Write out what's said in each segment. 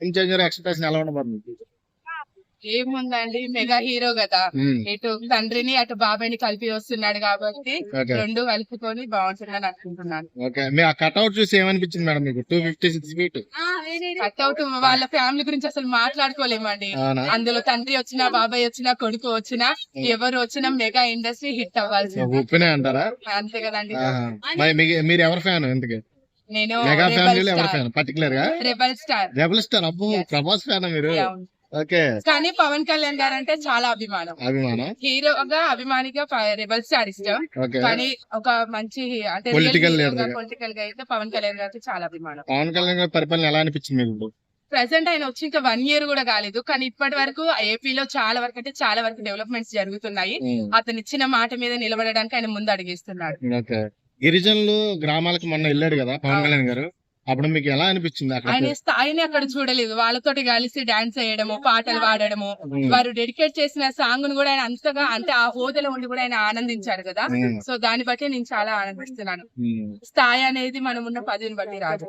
Game changer expectation ఎలా ఉండబోతుంది? ఏముందండి, మెగా హీరో కదా, ఇటు తండ్రిని అటు బాబాయ్ని కలిపి వస్తున్నాడు కాబట్టి రెండు కలుపుకొని బాగుంటుందని అనుకుంటున్నాను. ఓకే, మీ ఆ కట్అవుట్ చూసి ఏమనిపించింది మేడం మీకు? 256 ఫీట్ కట్అవుట్ వాళ్ళ ఫ్యామిలీ గురించి అసలు మాట్లాడుకోలేమండి. అందులో తండ్రి వచ్చినా, బాబాయ్ వచ్చినా, కొడుకు వచ్చినా, ఎవరు వచ్చినా మెగా ఇండస్ట్రీ హిట్ అవ్వాల్సి ఒప్పినే అంటారా? అంతే కదండి. మీరు ఎవరి ఫ్యాన్? ఎందుకు నేను మెగా ఫ్యామిలీలో ఎవరి ఫ్యాన్ పర్టికులర్ గా? Rebel star. Rebel star. అబ్బో, ప్రభాస్ ఫ్యాన్ మీరు? ఓకే, కానీ పవన్ కళ్యాణ్ గారు అంటే చాలా అభిమానం. హీరోగా అభిమానిగా రెబల్ స్టార్ ఇష్టం. కానీ ఒక మంచి అంటే పొలిటికల్ గా అయితే పవన్ కళ్యాణ్ గారికి చాలా అభిమానం. పవన్ కళ్యాణ్ గారి పరిపాలన ఎలా అనిపించింది మీకు? ప్రెసెంట్ ఆయన వచ్చి ఇంకా 1 year కూడా కాలేదు, కానీ ఇప్పటి వరకు ఏపీలో చాలా వరకు డెవలప్మెంట్స్ జరుగుతున్నాయి. అతను ఇచ్చిన మాట మీద నిలబడడానికి ఆయన ముందు అడిగేస్తున్నాడు. గిరిజనులు గ్రామాలకు మొన్న వెళ్ళాడు కదా పవన్ కళ్యాణ్ గారు, అప్పుడు మీకు ఎలా అనిపించింది? ఆయన స్థాయిని అక్కడ చూడలేదు. వాళ్ళతోటి కలిసి డాన్స్ చేయడము, పాటలు పాడడము, వారు డెడికేట్ చేసిన సాంగ్ ను కూడా ఆయన అంతగా అంటే ఆ హోదాలో ఉండి కూడా ఆయన ఆనందించారు కదా. సో దాన్ని బట్టి నేను చాలా ఆనందిస్తున్నాను. స్థాయి అనేది మనం ఉన్న పదిని బట్టి రాదు.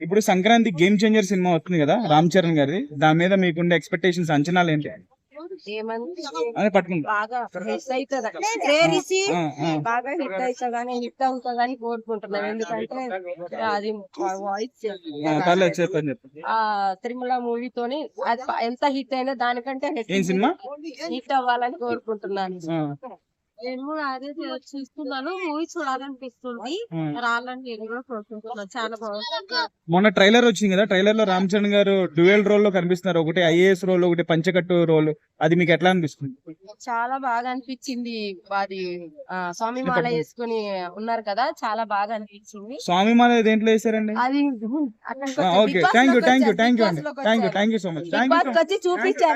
ఇప్పుడు సంక్రాంతి గేమ్ చేంజర్ సినిమా వస్తుంది కదా రామ్ చరణ్ గారి, దాని మీద మీకుండే ఎక్స్పెక్టేషన్స్, అంచనాలు ఏంటి? బాగా హిట్ అవుతుందని కోరుకుంటున్నాను. ఎందుకంటే అది వాయిస్ తిరుమల మూవీతోని ఎంత హిట్ అయినా దానికంటే హిట్ అవ్వాలని కోరుకుంటున్నాను. నేను అదే చూస్తున్నాను, మూవీ చూడాలనిపిస్తుంది, రాలని నేను కూడా కోరుకుంటున్నాను. చాలా బాగుంది. మొన్న ట్రైలర్ వచ్చింది కదా, ట్రైలర్ లో రామ్ చరణ్ గారు డ్యూయల్ రోల్ లో కనిపిస్తున్నారు. ఒకటి ఐఏఎస్ రోల్, ఒకటి పంచకట్టు రోల్. అది మీకు ఎట్లా అనిపిస్తుంది? చాలా బాగా అనిపించింది. అది స్వామిమాల వేసుకుని ఉన్నారు కదా, చాలా బాగా అనిపించింది. స్వామిమాల దేంట్లో వేసారండి? అది okay, thank you so much. చూపించారు.